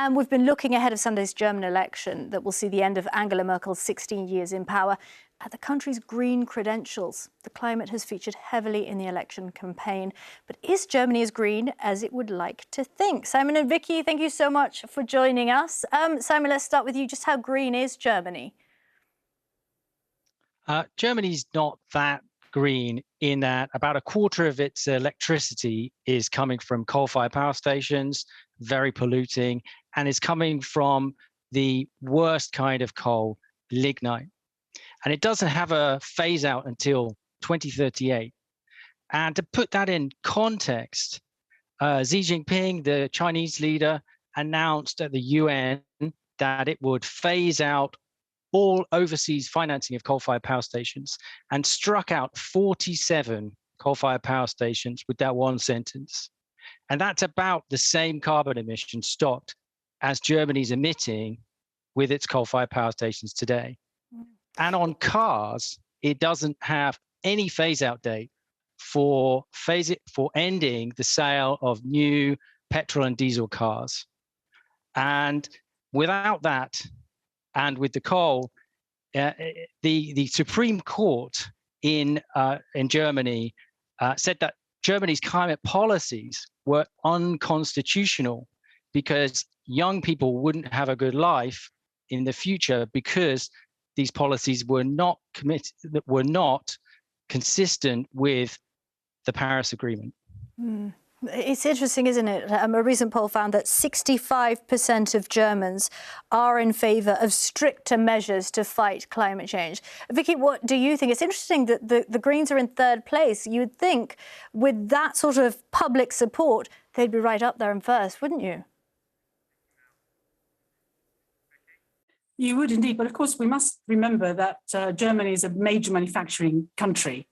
And we've been looking ahead of Sunday's German election that will see the end of Angela Merkel's 16 years in power. At the country's green credentials, the climate has featured heavily in the election campaign. But is Germany as green as it would like to think? Simon and Vicky, thank you so much for joining us. Simon, let's start with you. Just how green is Germany? Germany's not that green in that about a quarter of its electricity is coming from coal-fired power stations, very polluting, and is coming from the worst kind of coal, lignite. And it doesn't have a phase out until 2038. And to put that in context, Xi Jinping, the Chinese leader, announced at the UN that it would phase out all overseas financing of coal-fired power stations and struck out 47 coal-fired power stations with that one sentence. And that's about the same carbon emission stocked as Germany's emitting with its coal-fired power stations today. And on cars, it doesn't have any phase-out date for ending the sale of new petrol and diesel cars. And without that, and with the coal, the Supreme Court in Germany said that Germany's climate policies were unconstitutional because young people wouldn't have a good life in the future because these policies were not consistent with the Paris Agreement. Mm. It's interesting, isn't it? A recent poll found that 65% of Germans are in favour of stricter measures to fight climate change. Vicky, what do you think? It's interesting that the Greens are in third place. You'd think with that sort of public support, they'd be right up there in first, wouldn't you? You would indeed, but of course we must remember that Germany is a major manufacturing country.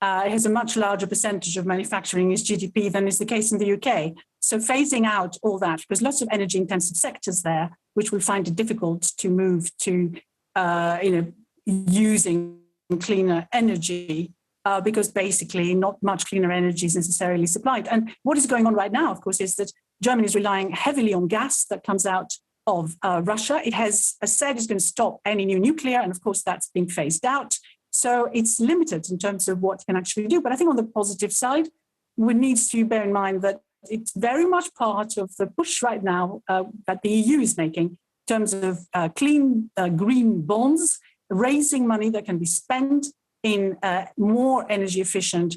It has a much larger percentage of manufacturing as GDP than is the case in the UK. So phasing out all that, because lots of energy intensive sectors there, which will find it difficult to move to using cleaner energy, because basically not much cleaner energy is necessarily supplied. And what is going on right now, of course, is that Germany is relying heavily on gas that comes out of Russia. It has said it's going to stop any new nuclear, and of course that's being phased out. So it's limited in terms of what it can actually do. But I think on the positive side, we need to bear in mind that it's very much part of the push right now that the EU is making in terms of clean green bonds, raising money that can be spent in more energy efficient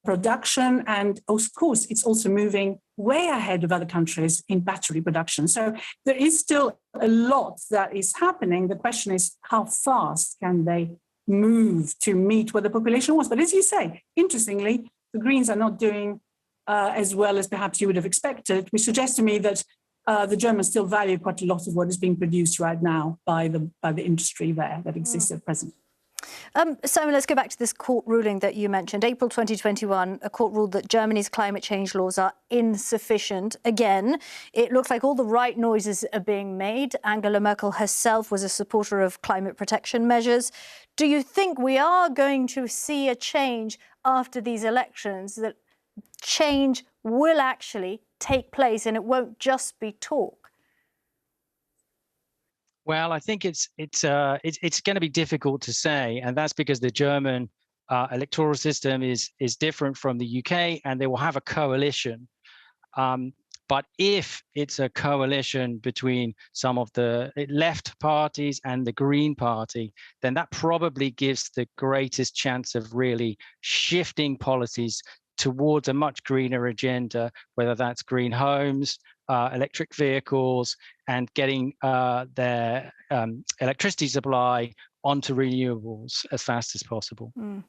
production. And of course, it's also moving way ahead of other countries in battery production. So there is still a lot that is happening. The question is, how fast can they move to meet what the population wants? But as you say, interestingly, the Greens are not doing as well as perhaps you would have expected, which suggests to me that the Germans still value quite a lot of what is being produced right now by the industry there that exists at present. Simon, let's go back to this court ruling that you mentioned. April 2021, a court ruled that Germany's climate change laws are insufficient. Again, it looks like all the right noises are being made. Angela Merkel herself was a supporter of climate protection measures. Do you think we are going to see a change after these elections, that change will actually take place and it won't just be talk? Well, I think it's going to be difficult to say, and that's because the German electoral system is different from the UK, and they will have a coalition. But if it's a coalition between some of the left parties and the Green Party, then that probably gives the greatest chance of really shifting policies towards a much greener agenda, whether that's green homes, electric vehicles, and getting their electricity supply onto renewables as fast as possible.